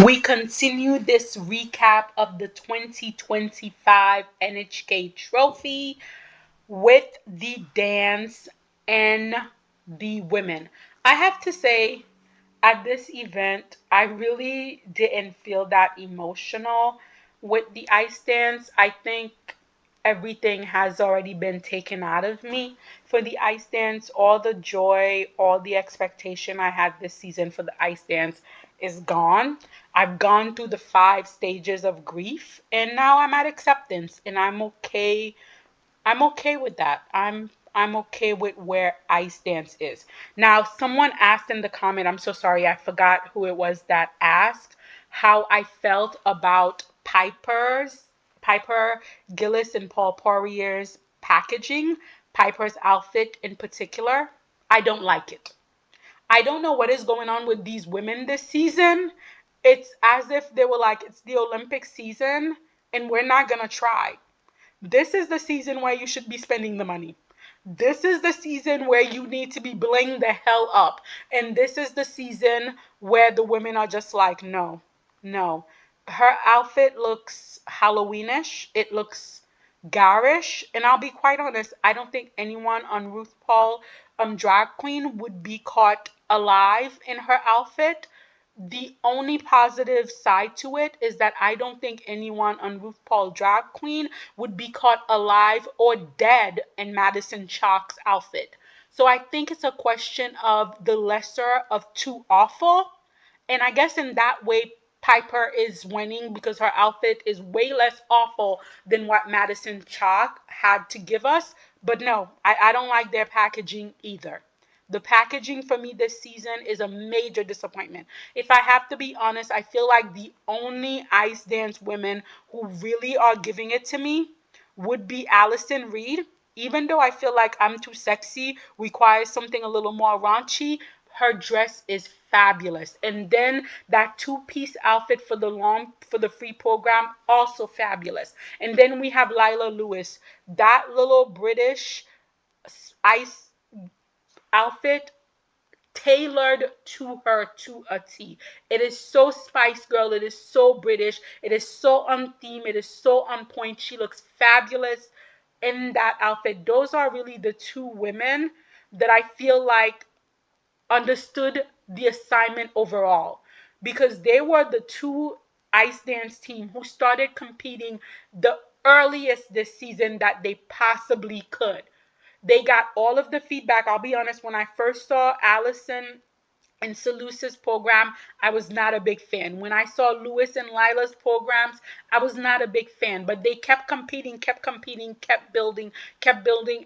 We continue this recap of the 2025 NHK Trophy with the dance and the women. I have to say, at this event, I really didn't feel that emotional with the ice dance. I think everything has already been taken out of me for the ice dance. All the joy, all the expectation I had this season for the ice dance is gone. I've gone through the 5 stages of grief and now I'm at acceptance and I'm okay. I'm okay with that. I'm okay with where ice dance is. Now, someone asked in the comment, I'm so sorry, I forgot who it was that asked how I felt about Piper Gillis and Paul Poirier's packaging, Piper's outfit in particular. I don't like it. I don't know what is going on with these women this season. It's as if they were like, it's the Olympic season and we're not gonna try. This is the season where you should be spending the money. This is the season where you need to be bling the hell up. And this is the season where the women are just like, no, no. Her outfit looks Halloweenish. It looks garish. And I'll be quite honest, I don't think anyone on RuPaul Drag Queen would be caught alive in her outfit. The only positive side to it is that I don't think anyone on RuPaul Drag Queen would be caught alive or dead in Madison Chalk's outfit. So I think it's a question of the lesser of two awful. And I guess in that way, Piper is winning because her outfit is way less awful than what Madison Chalk had to give us. But no, I don't like their packaging either. The packaging for me this season is a major disappointment. If I have to be honest, I feel like the only ice dance women who really are giving it to me would be Allison Reed. Even though I feel like I'm Too Sexy requires something a little more raunchy, her dress is fabulous. And then that two-piece outfit for the free program, also fabulous. And then we have Lila Lewis, that little British ice outfit tailored to her to a T. It is so Spice Girl. It is so British. It is so on theme. It is so on point. She looks fabulous in that outfit. Those are really the two women that I feel like understood the assignment overall because they were the two ice dance team who started competing the earliest this season that they possibly could. They got all of the feedback. I'll be honest, when I first saw Allison and Salusa's program, I was not a big fan. When I saw Lewis and Lila's programs, I was not a big fan. But they kept competing, kept building,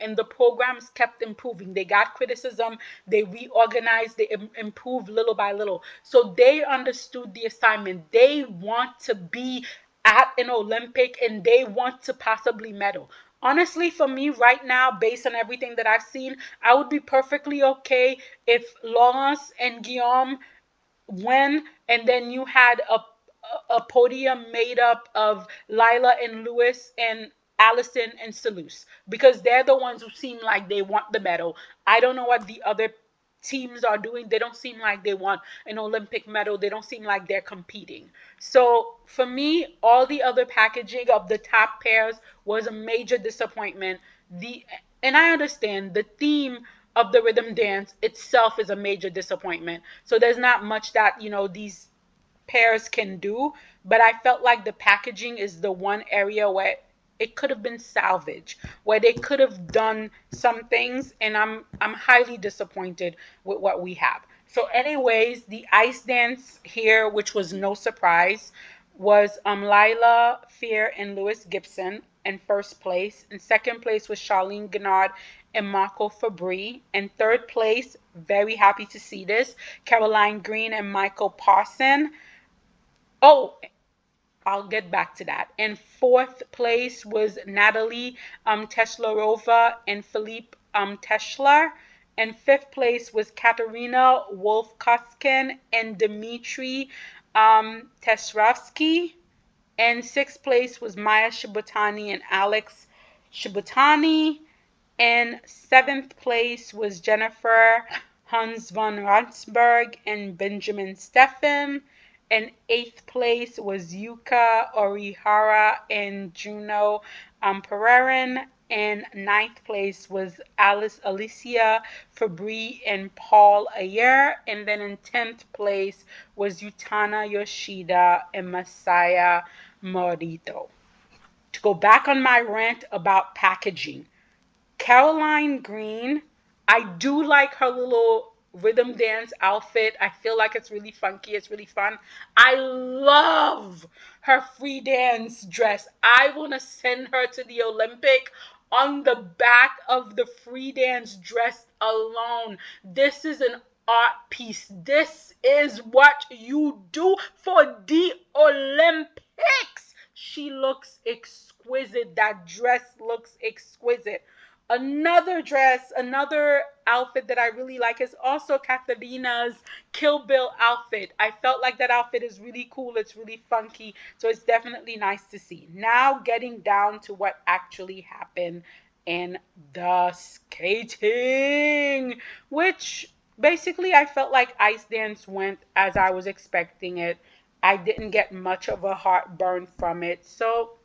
and the programs kept improving. They got criticism, they reorganized, they improved little by little. So they understood the assignment. They want to be at an Olympic and they want to possibly medal. Honestly, for me right now, based on everything that I've seen, I would be perfectly okay if Lawrence and Guillaume win, and then you had a podium made up of Lila and Lewis and Allison and Salus because they're the ones who seem like they want the medal. I don't know what the other teams are doing. They don't seem like they want an Olympic medal. They don't seem like they're competing. So for me, all the other packaging of the top pairs was a major disappointment. The and I understand the theme of the rhythm dance itself is a major disappointment. So there's not much that, these pairs can do, but I felt like the packaging is the one area where it could have been salvaged, where they could have done some things, and I'm highly disappointed with what we have. So, anyways, the ice dance here, which was no surprise, was Lila Fear and Lewis Gibson in first place. In second place was Charlene Gennard and Marco Fabri. In third place, very happy to see this, Caroline Green and Michael Parson. Oh, I'll get back to that. In fourth place was Natalie Teslarova and Philippe Teslar. In fifth place was Katerina Wolf-Koskin and Dmitry Tesravsky. In sixth place was Maya Shibutani and Alex Shibutani. In seventh place was Jennifer Hans von Ransberg and Benjamin Steffen. And 8th place was Yuka Orihara and Juno Pereira. And 9th place was Alicia Fabry and Paul Ayer. And then in 10th place was Yutana Yoshida and Masaya Morito. To go back on my rant about packaging, Caroline Green, I do like her little rhythm dance outfit. I feel like it's really funky, it's really fun. I love her free dance dress. I want to send her to the Olympic on the back of the free dance dress alone. This is an art piece. This is what you do for the Olympics. She looks exquisite. That dress looks exquisite. Another dress, another outfit that I really like is also Ekaterina's Kill Bill outfit. I felt like that outfit is really cool. It's really funky. So it's definitely nice to see. Now getting down to what actually happened in the skating, which basically I felt like ice dance went as I was expecting it. I didn't get much of a heartburn from it. So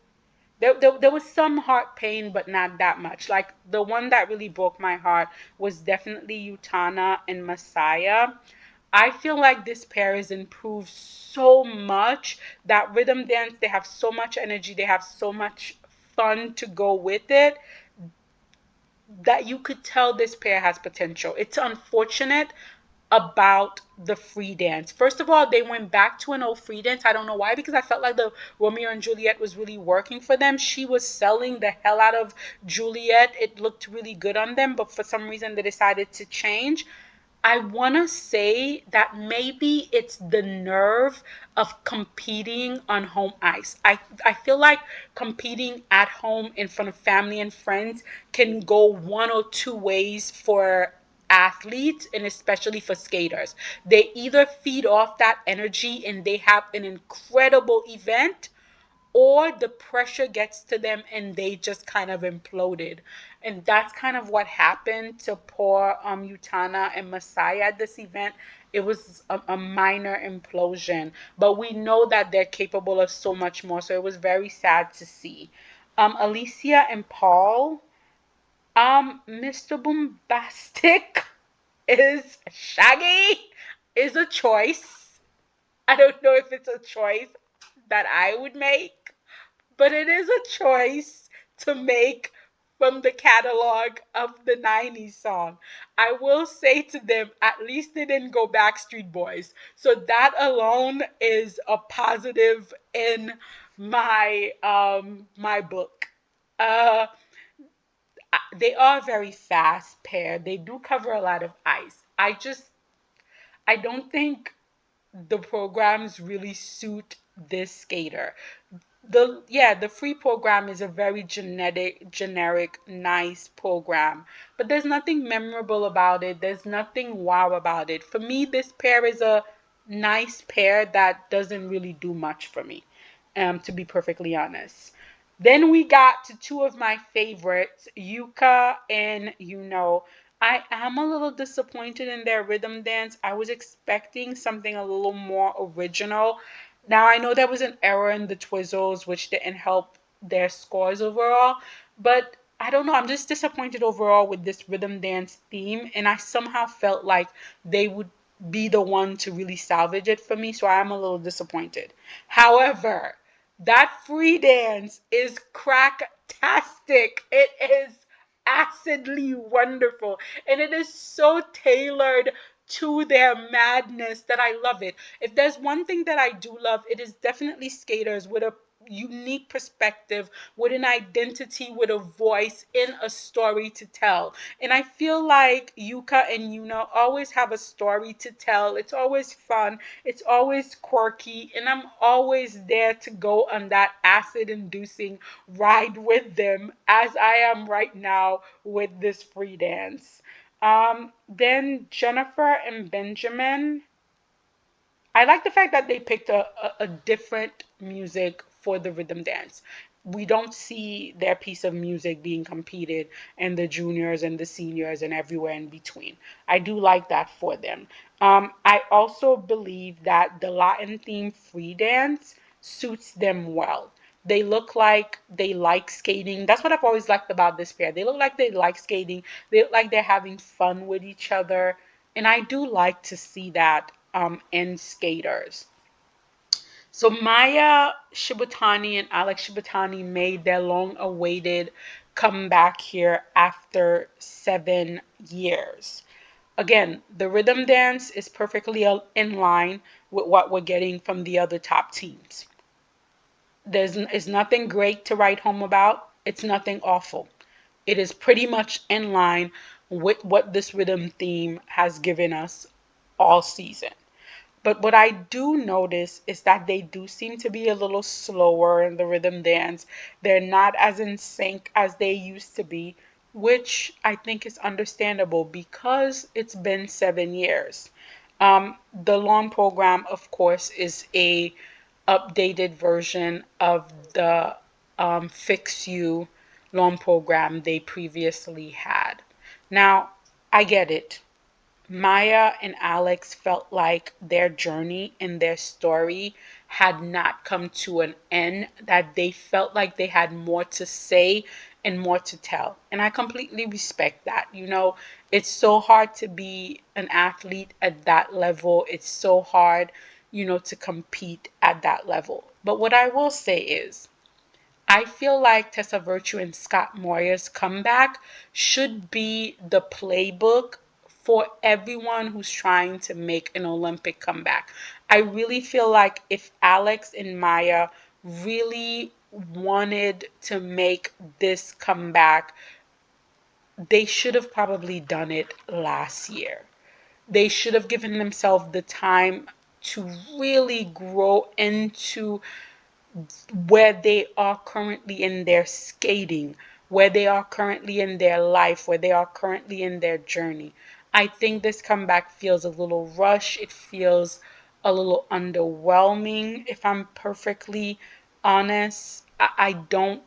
there was some heart pain, but not that much. Like the one that really broke my heart was definitely Utana and Messiah. I feel like this pair has improved so much. That rhythm dance, they have so much energy, they have so much fun to go with it, that you could tell this pair has potential. It's unfortunate about the free dance. First of all, they went back to an old free dance. I don't know why, because I felt like the Romeo and Juliet was really working for them. She was selling the hell out of Juliet. It looked really good on them, but for some reason they decided to change. I want to say that maybe it's the nerve of competing on home ice. I feel like competing at home in front of family and friends can go one or two ways for athletes and especially for skaters. They either feed off that energy and they have an incredible event, or the pressure gets to them and they just kind of imploded. And that's kind of what happened to poor Utana and Messiah at this event. It was a minor implosion, but we know that they're capable of so much more. So it was very sad to see. Alicia and Paul, Mr. Bombastic is Shaggy is a choice. I don't know if it's a choice that I would make, but it is a choice to make from the catalog of the 90s song. I will say to them, at least they didn't go Backstreet Boys. So that alone is a positive in my book. Uh they are very fast pair. They do cover a lot of ice. I don't think the programs really suit this skater. The free program is a very generic, nice program, but there's nothing memorable about it. There's nothing wow about it. For me, this pair is a nice pair that doesn't really do much for me, to be perfectly honest. Then we got to two of my favorites, Yuka and I am a little disappointed in their rhythm dance. I was expecting something a little more original. Now, I know there was an error in the Twizzles, which didn't help their scores overall, but I don't know. I'm just disappointed overall with this rhythm dance theme, and I somehow felt like they would be the one to really salvage it for me, so I am a little disappointed. However, that free dance is cracktastic. It is acidly wonderful, and it is so tailored to their madness that I love it. If there's one thing that I do love, it is definitely skaters with a unique perspective, with an identity, with a voice in a story to tell. And I feel like Yuka and Yuna always have a story to tell. It's always fun, it's always quirky, and I'm always there to go on that acid inducing ride with them, as I am right now with this free dance. Then Jennifer and Benjamin, I like the fact that they picked a different music for the rhythm dance. We don't see their piece of music being competed in the juniors and the seniors and everywhere in between. I do like that for them. I also believe that the Latin theme free dance suits them well. They look like they like skating. That's what I've always liked about this pair. They look like they like skating. They look like they're having fun with each other. And I do like to see that in skaters. So Maya Shibutani and Alex Shibutani made their long-awaited comeback here after 7 years. Again, the rhythm dance is perfectly in line with what we're getting from the other top teams. It's nothing great to write home about. It's nothing awful. It is pretty much in line with what this rhythm theme has given us all season. But what I do notice is that they do seem to be a little slower in the rhythm dance. They're not as in sync as they used to be, which I think is understandable because it's been 7 years. The long program, of course, is a updated version of the Fix You long program they previously had. Now, I get it. Maya and Alex felt like their journey and their story had not come to an end, that they felt like they had more to say and more to tell. And I completely respect that. It's so hard to be an athlete at that level. It's so hard, to compete at that level. But what I will say is, I feel like Tessa Virtue and Scott Moyer's comeback should be the playbook for everyone who's trying to make an Olympic comeback. I really feel like if Alex and Maya really wanted to make this comeback, they should have probably done it last year. They should have given themselves the time to really grow into where they are currently in their skating, where they are currently in their life, where they are currently in their journey. I think this comeback feels a little rushed. It feels a little underwhelming, if I'm perfectly honest. I don't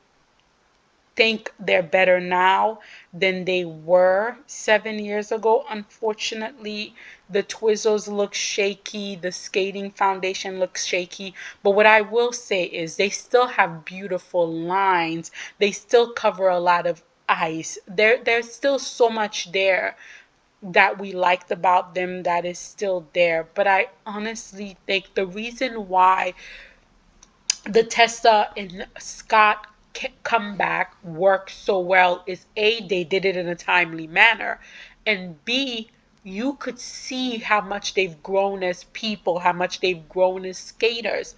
think they're better now than they were 7 years ago. Unfortunately, the Twizzles look shaky, the skating foundation looks shaky. But what I will say is they still have beautiful lines. They still cover a lot of ice. There's still so much there that we liked about them that is still there. But I honestly think the reason why the Tessa and Scott comeback worked so well is A, they did it in a timely manner, and B, you could see how much they've grown as people, how much they've grown as skaters.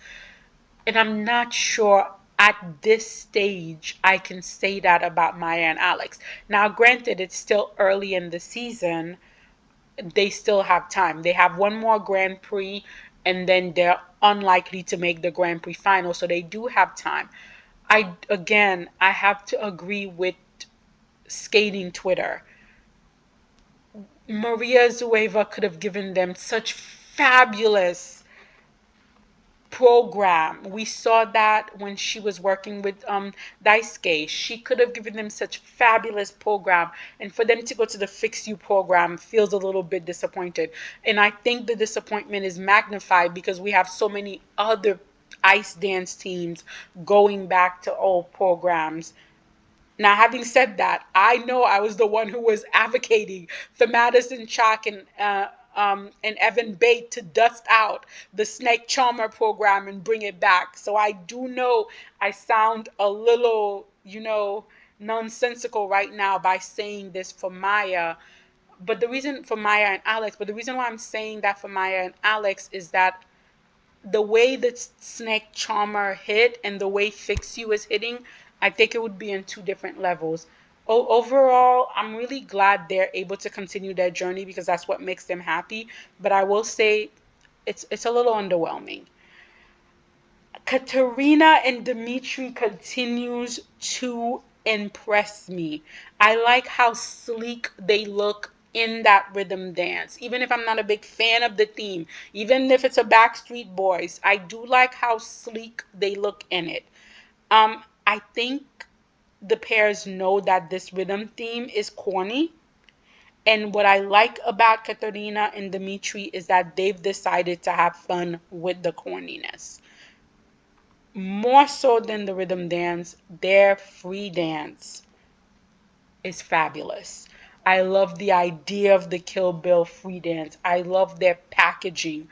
And I'm not sure at this stage I can say that about Maya and Alex. Now, granted, it's still early in the season, they still have time. They have one more Grand Prix and then they're unlikely to make the Grand Prix final, so they do have time. I have to agree with skating Twitter. Maria Zueva could have given them such fabulous program. We saw that when she was working with Daisuke. She could have given them such fabulous program, and for them to go to the Fix You program feels a little bit disappointed. And I think the disappointment is magnified because we have so many other ice dance teams going back to old programs. Now, having said that, I know I was the one who was advocating for Madison Chalk and Evan Bate to dust out the Snake Charmer program and bring it back. So I do know I sound a little, nonsensical right now by saying this for Maya. But the reason for Maya and Alex, but the reason why I'm saying that for Maya and Alex is that the way that Snake Charmer hit and the way Fix You is hitting, I think it would be in two different levels. Overall, I'm really glad they're able to continue their journey because that's what makes them happy. But I will say it's a little underwhelming. Katerina and Dimitri continues to impress me. I like how sleek they look in that rhythm dance. Even if I'm not a big fan of the theme, even if it's a Backstreet Boys, I do like how sleek they look in it. I think the pairs know that this rhythm theme is corny And what I like about Katerina and Dmitry is that they've decided to have fun with the corniness. More so than the rhythm dance, their free dance is fabulous. I love the idea of the Kill Bill free dance. I love their packaging.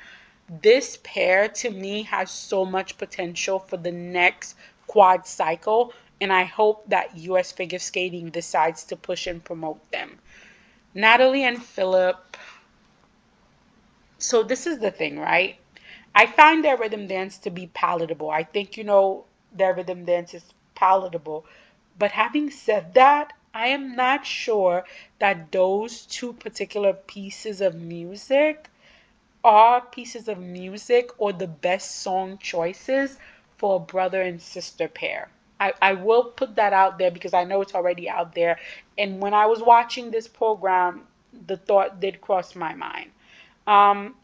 This pair to me has so much potential for the next quad cycle, and I hope that US figure skating decides to push and promote them. Natalie and Philip. So this is the thing, right? I find their rhythm dance to be palatable. I think, their rhythm dance is palatable. But having said that, I am not sure that those two particular pieces of music are pieces of music or the best song choices for a brother and sister pair. I will put that out there because I know it's already out there. And when I was watching this program, the thought did cross my mind. Um,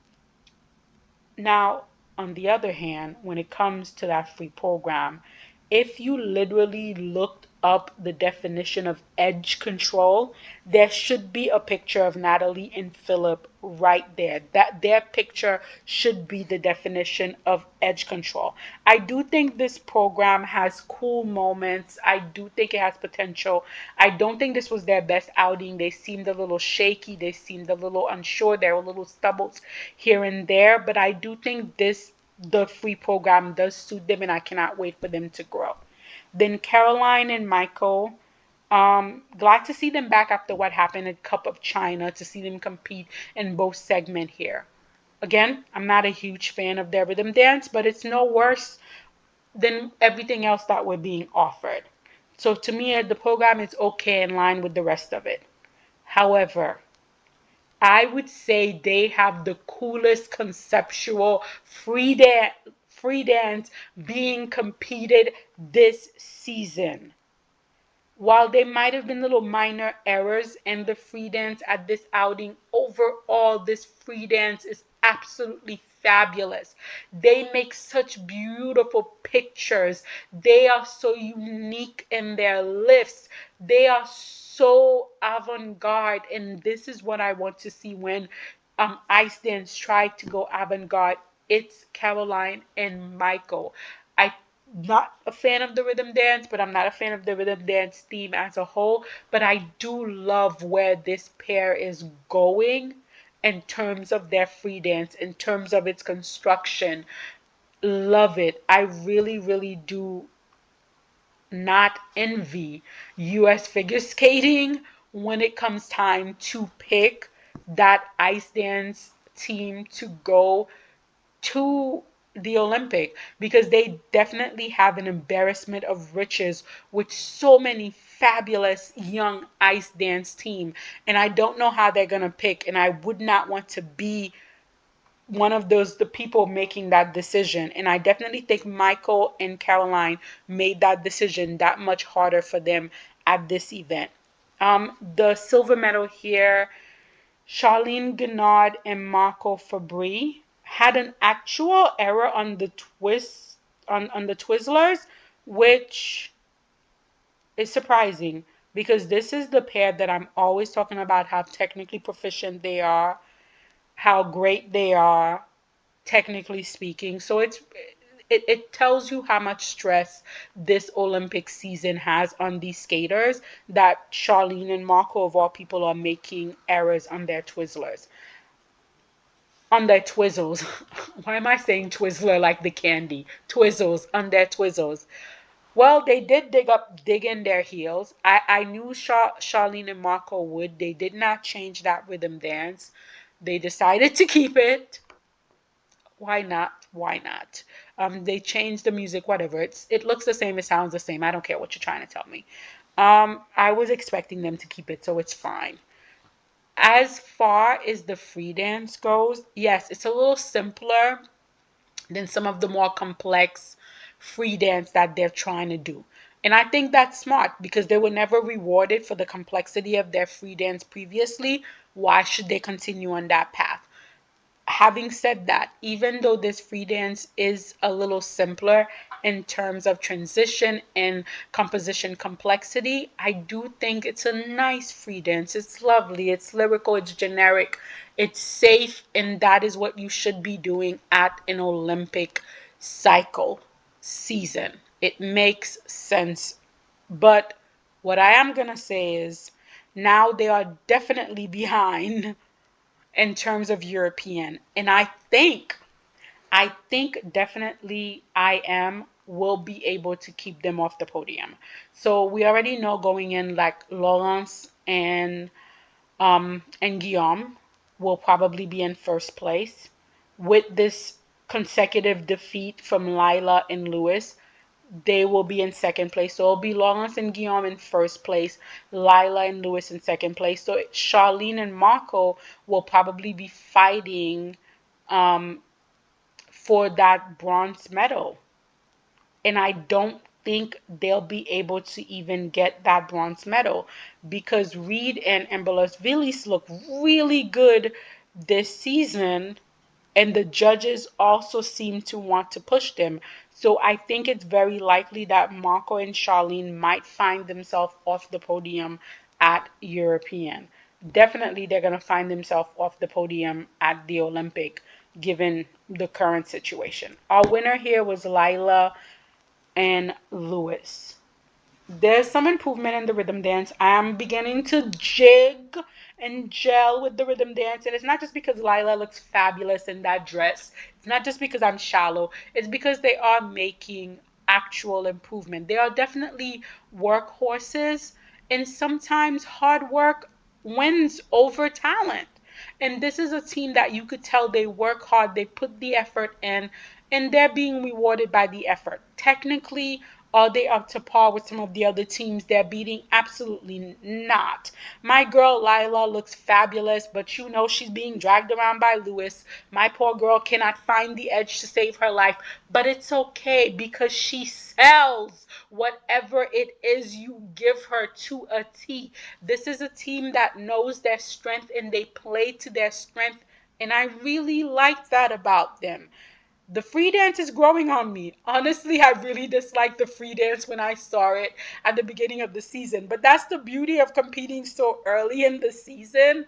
Now, on the other hand, when it comes to that free program, if you literally looked up the definition of edge control, there should be a picture of Natalie and Philip right there. That their picture should be the definition of edge control. I do think this program has cool moments. I do think it has potential. I don't think this was their best outing. They seemed a little shaky. They seemed a little unsure. There were little stubbles here and there, but I do think the free program does suit them, and I cannot wait for them to grow. Then Caroline and Michael, glad to see them back after what happened at Cup of China, to see them compete in both segment here. Again, I'm not a huge fan of their rhythm dance, but it's no worse than everything else that we're being offered. So to me, the program is okay in line with the rest of it. However, I would say they have the coolest conceptual free dance being competed this season. While there might have been little minor errors in the free dance at this outing, overall, this free dance is absolutely fabulous. They make such beautiful pictures. They are so unique in their lifts. They are so avant-garde, and this is what I want to see when ice dance try to go avant-garde. It's Caroline and Michael. I'm not a fan of the rhythm dance, but I'm not a fan of the rhythm dance theme as a whole. But I do love where this pair is going in terms of their free dance, in terms of its construction. Love it. I really, really do not envy US figure skating when it comes time to pick that ice dance team to go to the Olympic, because they definitely have an embarrassment of riches with so many fabulous young ice dance team, and I don't know how they're gonna pick, and I would not want to be one of the people making that decision. And I definitely think Michael and Caroline made that decision that much harder for them at this event. The silver medal here, Charlene Guinard and Marco Fabri had an actual error on the twist on the Twizzlers, which is surprising because this is the pair that I'm always talking about how technically proficient they are, how great they are, technically speaking. So it tells you how much stress this Olympic season has on these skaters, that Charlene and Marco of all people are making errors on their Twizzlers. On their Twizzles. Why am I saying Twizzler like the candy? Twizzles, on their Twizzles. Well, they did dig in their heels. I knew Charlene and Marco would. They did not change that rhythm dance. They decided to keep it. Why not? Why not? They changed the music, whatever. It looks the same, it sounds the same. I don't care what you're trying to tell me. I was expecting them to keep it, so it's fine. As far as the free dance goes, yes, it's a little simpler than some of the more complex free dance that they're trying to do. And I think that's smart because they were never rewarded for the complexity of their free dance previously. Why should they continue on that path? having said that, even though this free dance is a little simpler in terms of transition and composition complexity, I do think it's a nice free dance. It's lovely, it's lyrical, it's generic, it's safe, and that is what you should be doing at an Olympic cycle season. It makes sense. But what I am going to say is now they are definitely behind in terms of European. And I think definitely IM will be able to keep them off the podium. So we already know going in like Laurence and Guillaume will probably be in first place. With this consecutive defeat from Lila and Lewis, they will be in second place. So it'll be Lawrence and Guillaume in first place, Lila and Lewis in second place. So Charlene and Marco will probably be fighting um, for that bronze medal. And I don't think they'll be able to even get that bronze medal because Reed and Ambelos look really good this season, and the judges also seem to want to push them. So I think it's very likely that Marco and Charlene might find themselves off the podium at European. Definitely, they're going to find themselves off the podium at the Olympic, given the current situation. Our winner here was Lila and Lewis. There's some improvement in the rhythm dance. I am beginning to jig and gel with the rhythm dance. And it's not just because Lila looks fabulous in that dress. It's not just because I'm shallow. It's because they are making actual improvement. They are definitely workhorses. And sometimes hard work wins over talent. And this is a team that you could tell they work hard, they put the effort in, and they're being rewarded by the effort. Technically, are they up to par with some of the other teams they're beating? Absolutely not. My girl Lila looks fabulous, but you know she's being dragged around by Lewis. My poor girl cannot find the edge to save her life, but it's okay because she sells whatever it is you give her to a T. This is a team that knows their strength and they play to their strength, and I really like that about them. The free dance is growing on me. Honestly, I really disliked the free dance when I saw it at the beginning of the season. But that's the beauty of competing so early in the season,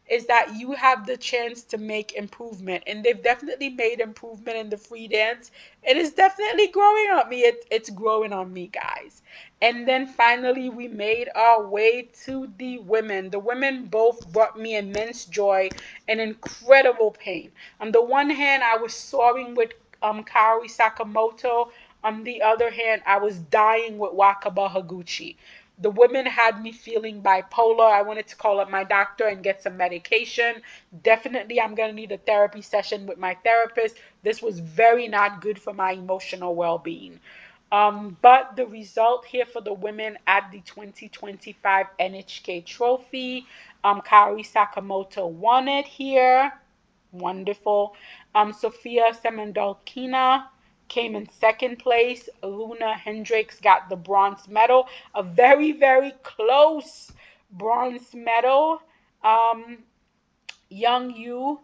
is that you have the chance to make improvement. And they've definitely made improvement in the free dance. It is definitely growing on me. It's growing on me, guys. And then finally, we made our way to the women. The women both brought me immense joy and incredible pain. On the one hand, I was soaring with Kaori Sakamoto. On the other hand, I was dying with Wakaba Higuchi. The women had me feeling bipolar. I wanted to call up my doctor and get some medication. Definitely, I'm going to need a therapy session with my therapist. This was very not good for my emotional well being. But the result here for the women at the 2025 NHK Trophy, Kaori Sakamoto won it here. Wonderful. Sofia Semendolkina came in second place. Luna Hendricks got the bronze medal. A very, very close bronze medal. Young Yu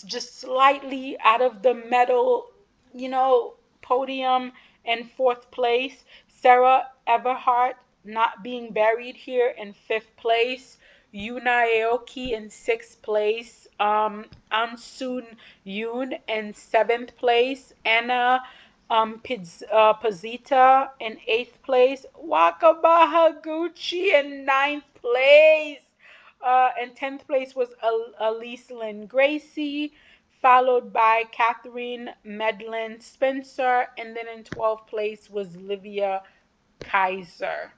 just slightly out of the medal, podium in fourth place. Sarah Everhart not being buried here in fifth place. Yuna Aoki in sixth place. Ansun Yoon in seventh place. Anna Pazita in eighth place. Wakaba Higuchi in ninth place. In 10th place was Elise Lynn Gracie, followed by Catherine Medlin Spencer, and then in 12th place was Livia Kaiser.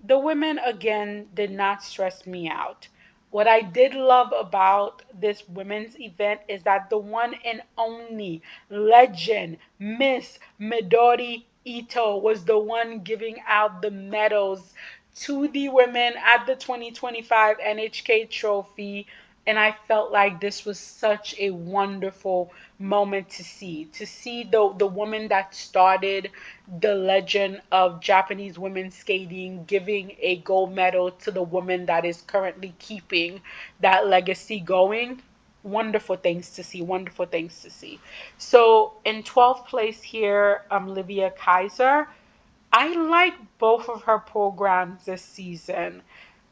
The women again did not stress me out. What I did love about this women's event is that the one and only legend, Miss Midori Ito, was the one giving out the medals to the women at the 2025 NHK Trophy. And I felt like this was such a wonderful moment to see the woman that started the legend of Japanese women skating giving a gold medal to the woman that is currently keeping that legacy going. wonderful things to see, wonderful things to see. So in 12th place here, Livia Kaiser. I like both of her programs this season.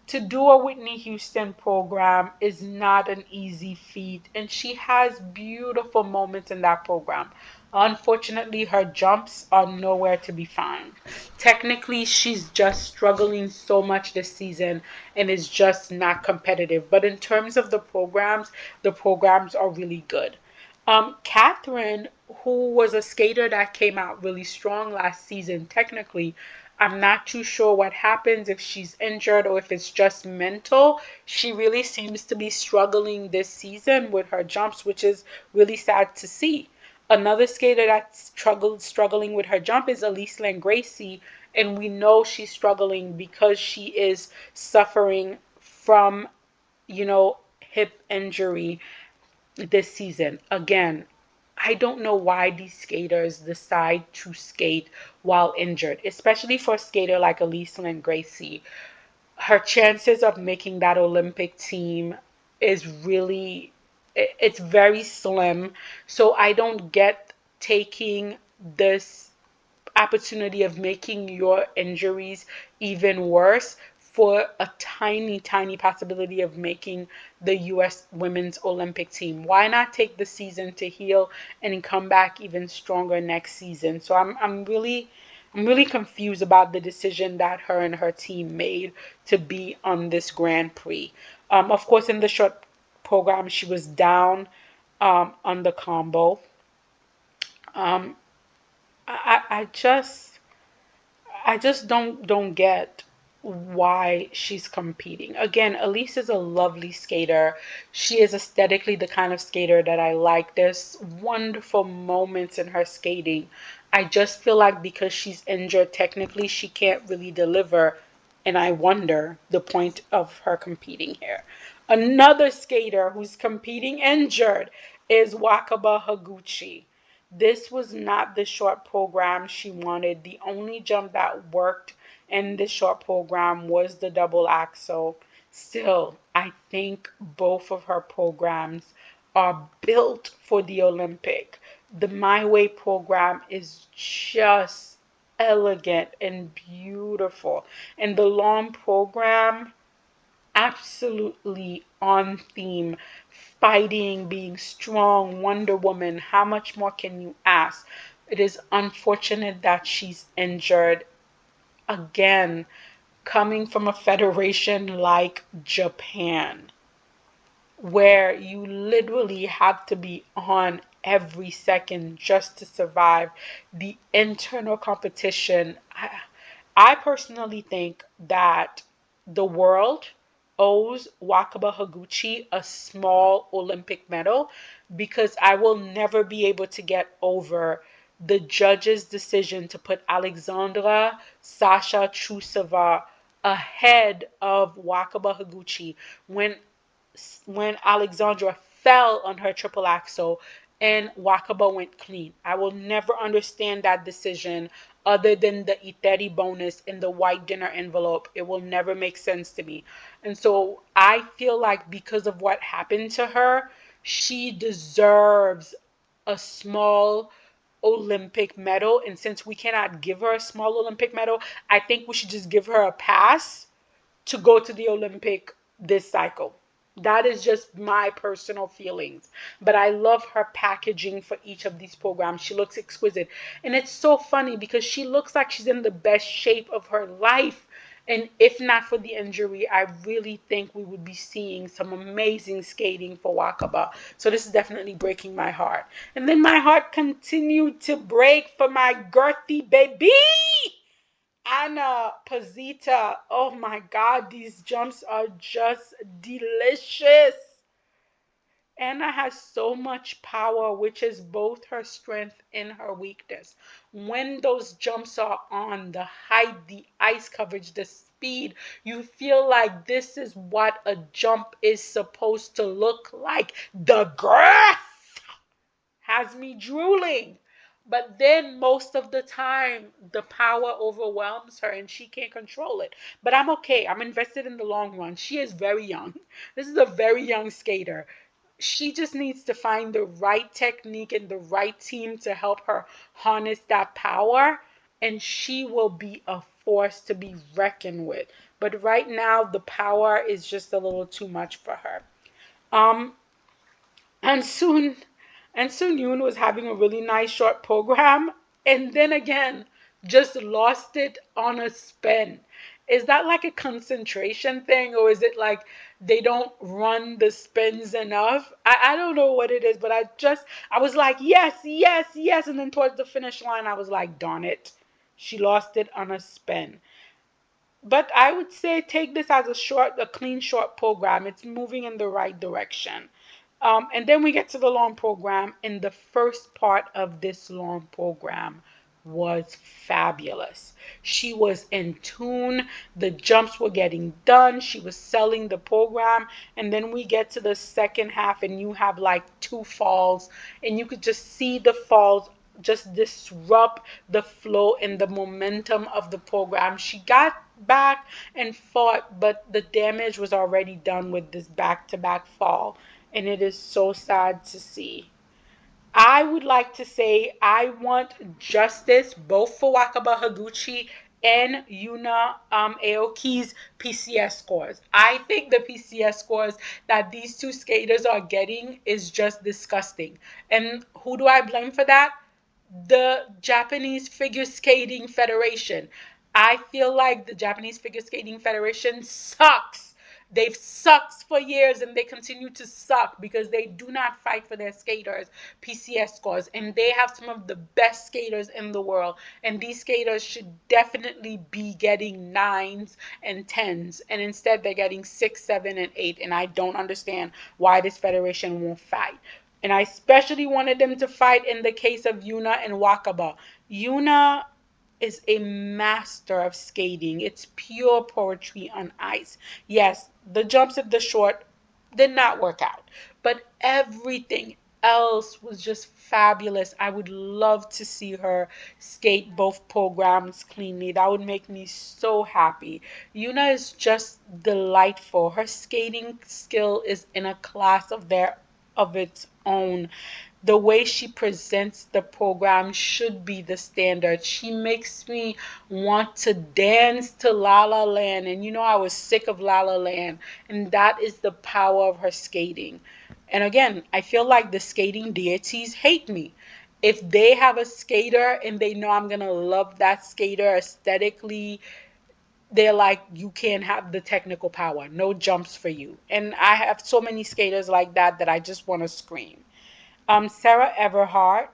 To do a Whitney Houston program is not an easy feat, and she has beautiful moments in that program. Unfortunately, her jumps are nowhere to be found. Technically, she's just struggling so much this season and is just not competitive. But in terms of the programs are really good. Catherine, who was a skater that came out really strong last season, technically, I'm not too sure what happens if she's injured or if it's just mental. She really seems to be struggling this season with her jumps, which is really sad to see. Another skater that's struggling with her jump is Elise Langracie, and we know she's struggling because she is suffering from, hip injury this season. Again, I don't know why these skaters decide to skate while injured, especially for a skater like Elise Gracie. Her chances of making that Olympic team is really, it's very slim. So I don't get taking this opportunity of making your injuries even worse for a tiny, tiny possibility of making the U.S. women's Olympic team. Why not take the season to heal and come back even stronger next season? So I'm really confused about the decision that her and her team made to be on this Grand Prix. Of course, in the short program, she was down on the combo. Um, I just don't get why she's competing. Again, Elise is a lovely skater. She is aesthetically the kind of skater that I like. There's wonderful moments in her skating. I just feel like because she's injured, technically she can't really deliver, and I wonder the point of her competing here. Another skater who's competing injured is Wakaba Higuchi. This was not the short program she wanted. The only jump that worked in the short program was the double axel. Still, I think both of her programs are built for the Olympic. The My Way program is just elegant and beautiful. And the long program, absolutely on theme. Fighting, being strong, Wonder Woman. How much more can you ask? It is unfortunate that she's injured. Again, coming from a federation like Japan, where you literally have to be on every second just to survive the internal competition. I personally think that the world owes Wakaba Higuchi a small Olympic medal because I will never be able to get over the judge's decision to put Alexandra Sasha Trusova ahead of Wakaba Higuchi when Alexandra fell on her triple axel and Wakaba went clean. I will never understand that decision other than the Iteri bonus in the white dinner envelope. It will never make sense to me. And so I feel like because of what happened to her, she deserves a small Olympic medal. And since we cannot give her a small Olympic medal, I think we should just give her a pass to go to the Olympic this cycle. That is just my personal feelings. But I love her packaging for each of these programs. She looks exquisite. And it's so funny because she looks like she's in the best shape of her life. And if not for the injury, I really think we would be seeing some amazing skating for Wakaba. So this is definitely breaking my heart. And then my heart continued to break for my girthy baby. Anna Pazita. Oh my God, these jumps are just delicious. Anna has so much power, which is both her strength and her weakness. When those jumps are on, the height, the ice coverage, the speed, you feel like this is what a jump is supposed to look like. The girth has me drooling. But then most of the time, the power overwhelms her and she can't control it. But I'm okay. I'm invested in the long run. She is very young. This is a very young skater. she just needs to find the right technique and the right team to help her harness that power, and she will be a force to be reckoned with. But right now, the power is just a little too much for her. Um, and soon Yoon was having a really nice short program, and then again just lost it on a spin. Is that like a concentration thing, or is it like they don't run the spins enough? I don't know what it is, but I was like, yes, yes, yes, and then towards the finish line I was like, darn it, she lost it on a spin. But I would say take this as a clean short program. It's moving in the right direction. And then we get to the long program, and the first part of this long program was fabulous. She was in tune, the jumps were getting done, she was selling the program, and then we get to the second half, and you have like two falls, and you could just see the falls just disrupt the flow and the momentum of the program. She got back and fought, but the damage was already done with this back to back fall, and it is so sad to see. I would like to say I want justice both for Wakaba Higuchi and Yuna Aoki's PCS scores. I think the PCS scores that these two skaters are getting is just disgusting. And who do I blame for that? The Japanese Figure Skating Federation. I feel like the Japanese Figure Skating Federation sucks. They've sucked for years and they continue to suck because they do not fight for their skaters' PCS scores. And they have some of the best skaters in the world. And these skaters should definitely be getting nines and tens. And instead, they're getting six, seven, and eight. And I don't understand why this federation won't fight. And I especially wanted them to fight in the case of Yuna and Wakaba. Yuna is a master of skating. It's pure poetry on ice. Yes, the jumps at the short did not work out, but everything else was just fabulous. I would love to see her skate both programs cleanly. That would make me so happy. Yuna is just delightful. Her skating skill is in a class of its own. The way she presents the program should be the standard. She makes me want to dance to La La Land. And you know, I was sick of La La Land. And that is the power of her skating. And again, I feel like the skating deities hate me. If they have a skater and they know I'm going to love that skater aesthetically, they're like, you can't have the technical power. No jumps for you. And I have so many skaters like that that I just want to scream. Sarah Everhart,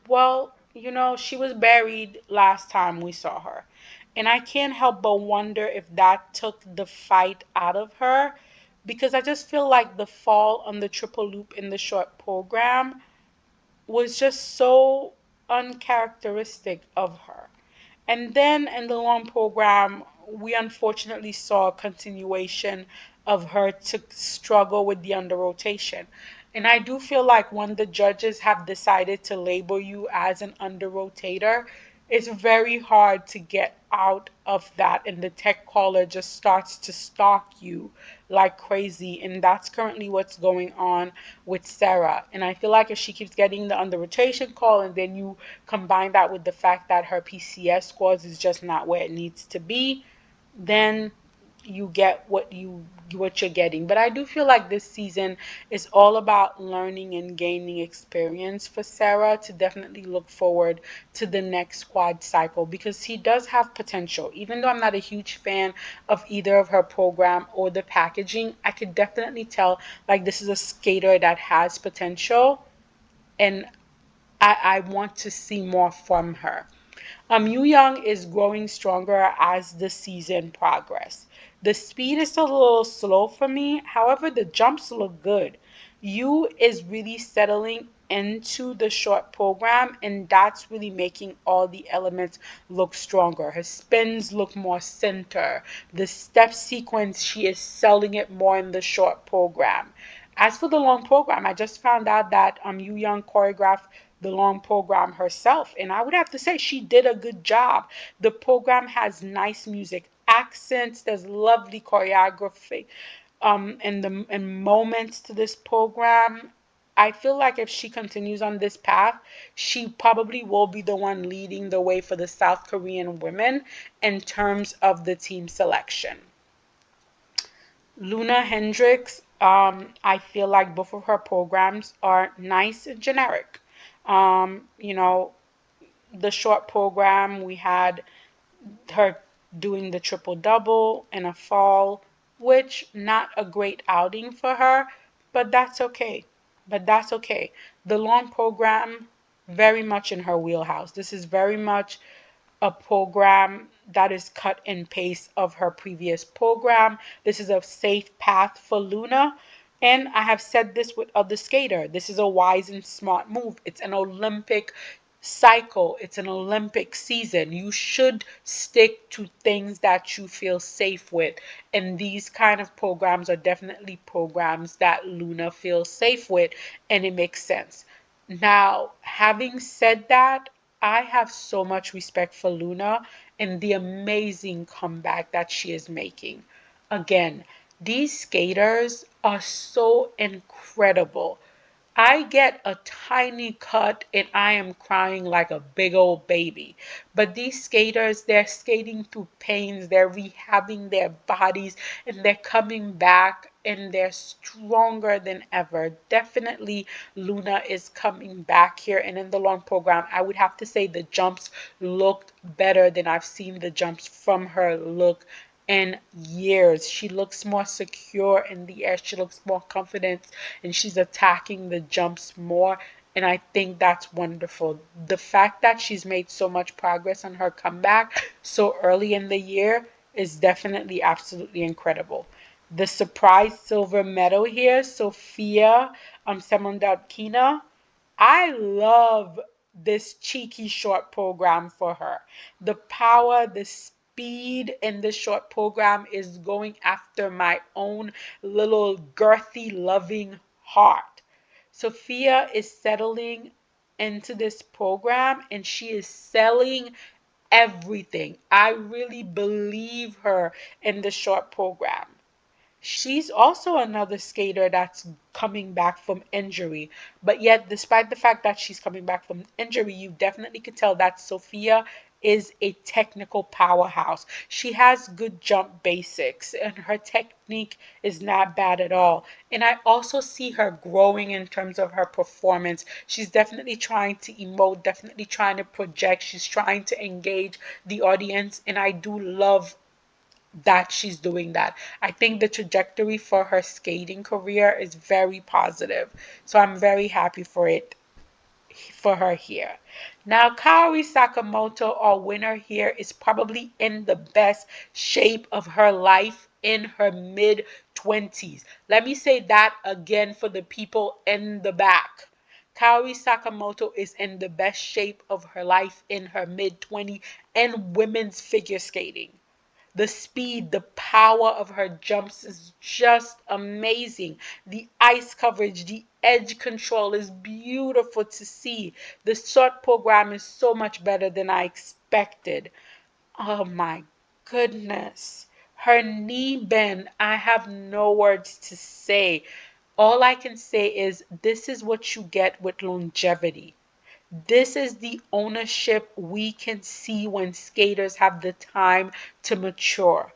well, you know, she was buried last time we saw her. And I can't help but wonder if that took the fight out of her because I just feel like the fall on the triple loop in the short program was just so uncharacteristic of her. And then in the long program, we unfortunately saw a continuation of her to struggle with the under rotation. And I do feel like when the judges have decided to label you as an under rotator, it's very hard to get out of that. And the tech caller just starts to stalk you like crazy. And that's currently what's going on with Sarah. And I feel like if she keeps getting the under rotation call and then you combine that with the fact that her PCS scores is just not where it needs to be, then you get what you're getting. But I do feel like this season is all about learning and gaining experience for Sarah to definitely look forward to the next quad cycle because he does have potential. Even though I'm not a huge fan of either of her program or the packaging, I could definitely tell like this is a skater that has potential and I want to see more from her. Yu Young is growing stronger as the season progresses. The speed is still a little slow for me. However, the jumps look good. Yu is really settling into the short program, and that's really making all the elements look stronger. Her spins look more center. The step sequence, she is selling it more in the short program. As for the long program, I just found out that Yu Young choreographed the long program herself, and I would have to say she did a good job. The program has nice music accents, there's lovely choreography, in moments to this program. I feel like if she continues on this path, she probably will be the one leading the way for the South Korean women in terms of the team selection. Luna Hendricks, I feel like both of her programs are nice and generic. You know, the short program, we had her doing the triple double in a fall, which not a great outing for her, but that's okay. But that's okay. The long program, very much in her wheelhouse. This is very much a program that is cut and paste of her previous program. This is a safe path for Luna. And I have said this with other skater. This is a wise and smart move. It's an Olympic cycle. It's an Olympic season. You should stick to things that you feel safe with. And these kind of programs are definitely programs that Luna feels safe with, and it makes sense. Now, having said that, I have so much respect for Luna and the amazing comeback that she is making. Again, these skaters are so incredible. I get a tiny cut and I am crying like a big old baby. But these skaters, they're skating through pains, they're rehabbing their bodies, and they're coming back and they're stronger than ever. Definitely, Luna is coming back here. And in the long program, I would have to say the jumps looked better than I've seen the jumps from her look in years. She looks more secure in the air. She looks more confident and she's attacking the jumps more. And I think that's wonderful. The fact that she's made so much progress on her comeback so early in the year is definitely absolutely incredible. The surprise silver medal here, Sofia Samondakina. I love this cheeky short program for her. The power, the speed in this short program is going after my own little girthy, loving heart. Sophia is settling into this program and she is selling everything. I really believe her in the short program. She's also another skater that's coming back from injury. But yet, despite the fact that she's coming back from injury, you definitely could tell that Sophia is a technical powerhouse. She has good jump basics and her technique is not bad at all. And I also see her growing in terms of her performance. She's definitely trying to emote, definitely trying to project. She's trying to engage the audience. And I do love that she's doing that. I think the trajectory for her skating career is very positive. So I'm very happy for it for her here. Now, Kaori Sakamoto, our winner here, is probably in the best shape of her life in her mid 20s. Let me say that again for the people in the back. Kaori Sakamoto is in the best shape of her life in her mid 20s in women's figure skating. The speed, the power of her jumps is just amazing. The ice coverage, the edge control is beautiful to see. The short program is so much better than I expected. Oh my goodness. Her knee bend, I have no words to say. All I can say is this is what you get with longevity. This is the ownership we can see when skaters have the time to mature.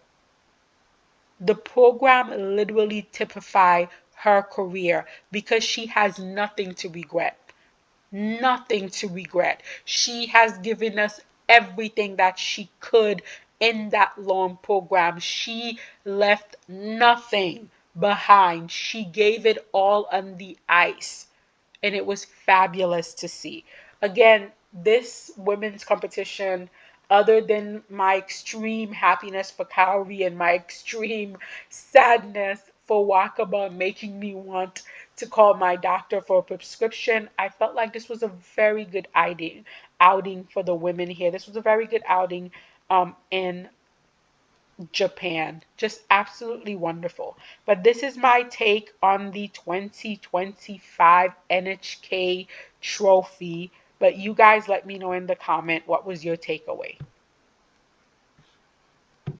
The program literally typifies her career because she has nothing to regret. Nothing to regret. She has given us everything that she could in that long program. She left nothing behind. She gave it all on the ice and it was fabulous to see. Again, this women's competition, other than my extreme happiness for Kaori and my extreme sadness for Wakaba making me want to call my doctor for a prescription, I felt like this was a very good outing for the women here. This was a very good outing in Japan. Just absolutely wonderful. But this is my take on the 2025 NHK Trophy. But you guys let me know in the comment what was your takeaway.